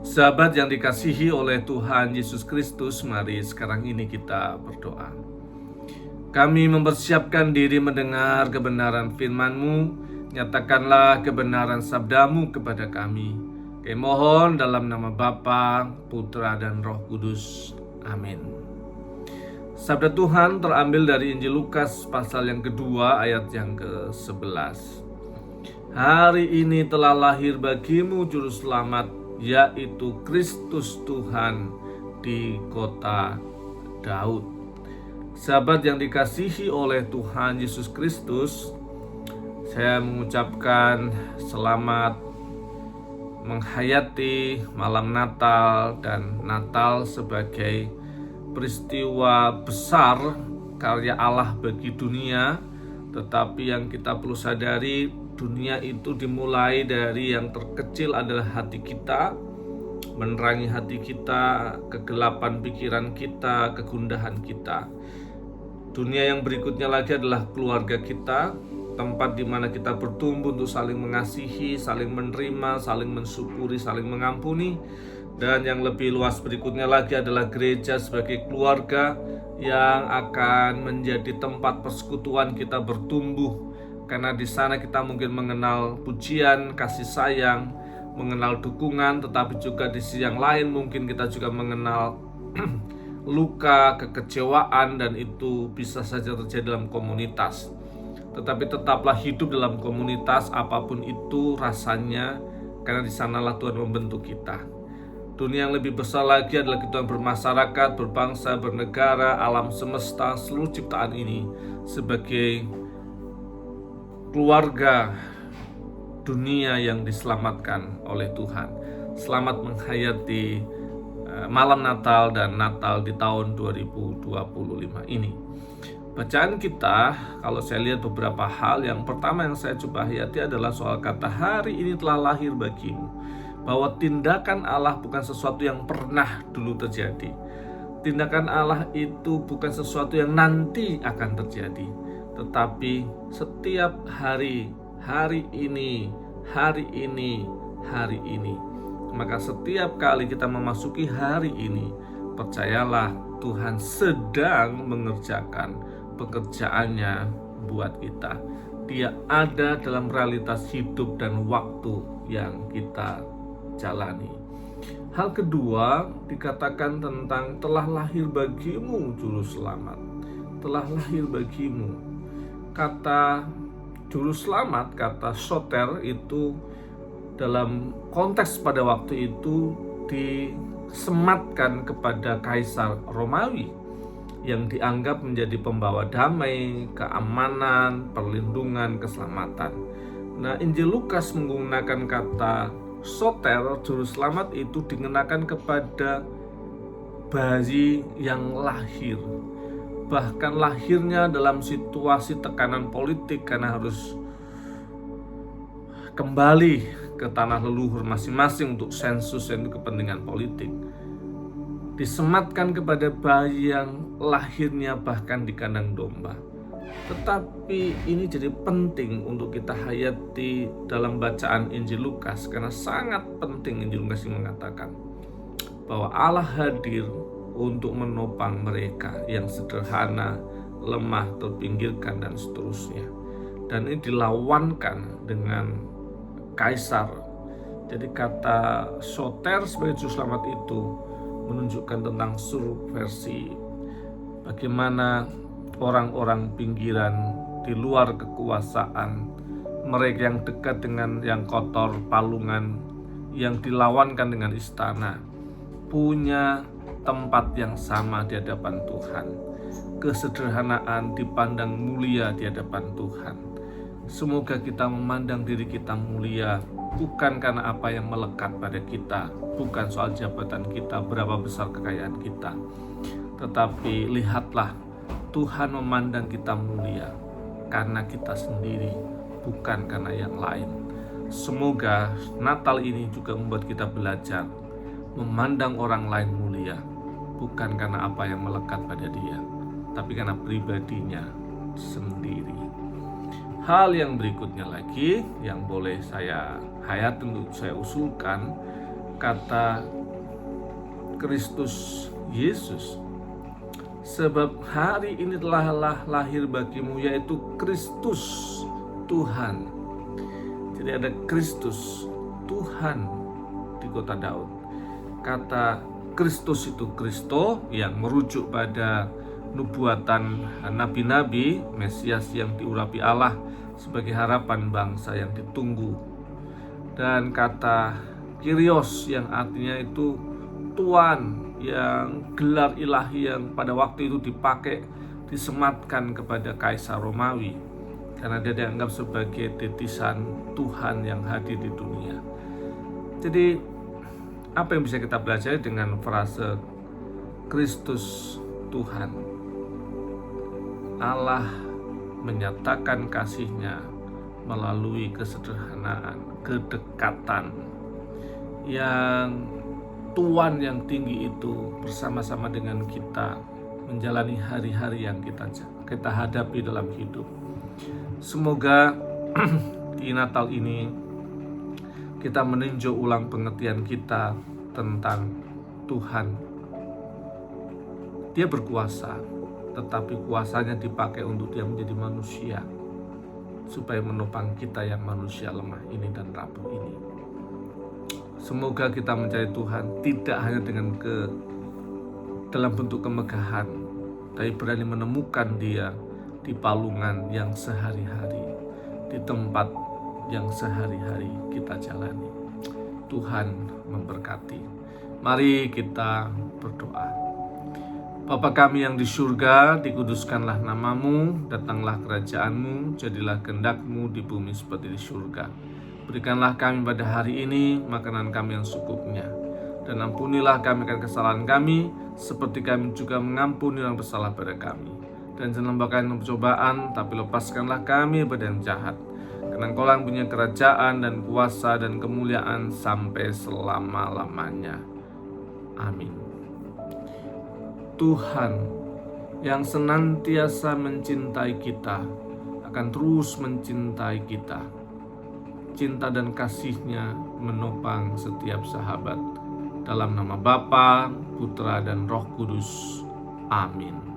Sahabat yang dikasihi oleh Tuhan Yesus Kristus, mari sekarang ini kita berdoa. Kami mempersiapkan diri mendengar kebenaran firman-Mu. Nyatakanlah kebenaran sabda-Mu kepada kami. Kami mohon dalam nama Bapa, Putra, dan Roh Kudus. Amin. Sabda Tuhan terambil dari Injil Lukas pasal yang kedua ayat yang ke-11. Hari ini telah lahir bagimu juru selamat, yaitu Kristus Tuhan di kota Daud. Sahabat yang dikasihi oleh Tuhan Yesus Kristus, saya mengucapkan selamat menghayati malam Natal dan Natal sebagai peristiwa besar karya Allah bagi dunia. Tetapi yang kita perlu sadari, dunia itu dimulai dari yang terkecil adalah hati kita, menerangi hati kita, kegelapan pikiran kita, kegundahan kita. Dunia yang berikutnya lagi adalah keluarga kita, tempat di mana kita bertumbuh untuk saling mengasihi, saling menerima, saling mensyukuri, saling mengampuni. Dan yang lebih luas berikutnya lagi adalah gereja sebagai keluarga yang akan menjadi tempat persekutuan kita bertumbuh. Karena di sana kita mungkin mengenal pujian, kasih sayang, mengenal dukungan, tetapi juga di sisi yang lain mungkin kita juga mengenal luka, kekecewaan, dan itu bisa saja terjadi dalam komunitas. Tetapi tetaplah hidup dalam komunitas apapun itu rasanya, karena di sanalah Tuhan membentuk kita. Dunia yang lebih besar lagi adalah kita bermasyarakat, berbangsa, bernegara, alam semesta, seluruh ciptaan ini sebagai keluarga dunia yang diselamatkan oleh Tuhan. Selamat menghayati malam Natal dan Natal di tahun 2025 ini. Bacaan kita, kalau saya lihat beberapa hal, yang pertama yang saya coba hayati adalah soal kata hari ini telah lahir bagimu. Bahwa tindakan Allah bukan sesuatu yang pernah dulu terjadi. Tindakan Allah itu bukan sesuatu yang nanti akan terjadi, tetapi setiap hari, hari ini. Maka setiap kali kita memasuki hari ini, percayalah Tuhan sedang mengerjakan pekerjaannya buat kita. Dia ada dalam realitas hidup dan waktu yang kita jalani. Hal kedua dikatakan tentang telah lahir bagimu juru selamat. Telah lahir bagimu. Kata juru selamat, kata soter itu dalam konteks pada waktu itu disematkan kepada Kaisar Romawi yang dianggap menjadi pembawa damai, keamanan, perlindungan, keselamatan. Nah, Injil Lukas menggunakan kata soter, juru selamat itu dikenakan kepada bayi yang lahir. Bahkan lahirnya dalam situasi tekanan politik karena harus kembali ke tanah leluhur masing-masing untuk sensus dan kepentingan politik. Disematkan kepada bayi yang lahirnya bahkan di kandang domba. Tetapi ini jadi penting untuk kita hayati dalam bacaan Injil Lukas, karena sangat penting. Injil Lukas mengatakan bahwa Allah hadir untuk menopang mereka yang sederhana, lemah, terpinggirkan, dan seterusnya. Dan ini dilawankan dengan kaisar. Jadi kata soter sebagai juru selamat itu menunjukkan tentang subversi, bagaimana orang-orang pinggiran di luar kekuasaan, mereka yang dekat dengan yang kotor, palungan, yang dilawankan dengan istana, punya tempat yang sama di hadapan Tuhan. Kesederhanaan dipandang mulia di hadapan Tuhan. Semoga kita memandang diri kita mulia bukan karena apa yang melekat pada kita, bukan soal jabatan kita, berapa besar kekayaan kita, tetapi lihatlah Tuhan memandang kita mulia karena kita sendiri, bukan karena yang lain. Semoga Natal ini juga membuat kita belajar memandang orang lain mulia, bukan karena apa yang melekat pada dia, tapi karena pribadinya sendiri. Hal yang berikutnya lagi yang boleh saya hayati untuk saya usulkan kata Kristus Yesus. Sebab hari ini telah lahir bagimu, yaitu Kristus Tuhan. Jadi ada Kristus Tuhan di kota Daud. Kata Kristus itu Kristo, yang merujuk pada nubuatan nabi-nabi, Mesias yang diurapi Allah sebagai harapan bangsa yang ditunggu. Dan kata Kyrios yang artinya itu Tuan, yang gelar ilahi yang pada waktu itu disematkan kepada Kaisar Romawi, karena dia dianggap sebagai titisan Tuhan yang hadir di dunia. Jadi apa yang bisa kita pelajari dengan frase Kristus Tuhan? Allah menyatakan kasih-Nya melalui kesederhanaan, kedekatan, yang Tuhan yang tinggi itu bersama-sama dengan kita menjalani hari-hari yang kita hadapi dalam hidup. Semoga di Natal ini kita meninjau ulang pengertian kita tentang Tuhan. Dia berkuasa, tetapi kuasanya dipakai untuk dia menjadi manusia, supaya menopang kita yang manusia lemah ini dan rapuh ini. Semoga kita mencari Tuhan tidak hanya dalam bentuk kemegahan, tapi berani menemukan Dia di palungan yang sehari-hari, di tempat yang sehari-hari kita jalani. Tuhan memberkati. Mari kita berdoa. Bapa kami yang di surga, dikuduskanlah namamu, datanglah kerajaan-Mu, jadilah kehendak-Mu di bumi seperti di surga. Berikanlah kami pada hari ini makanan kami yang secukupnya, dan ampunilah kami akan kesalahan kami, seperti kami juga mengampuni orang bersalah pada kami. Dan jangan membawa kami dalam percobaan, tapi lepaskanlah kami pada yang jahat. Karena Engkau yang punya kerajaan dan kuasa dan kemuliaan sampai selama-lamanya. Amin. Tuhan yang senantiasa mencintai kita akan terus mencintai kita. Cinta dan kasih-Nya menopang setiap sahabat. Dalam nama Bapa, Putra, dan Roh Kudus. Amin.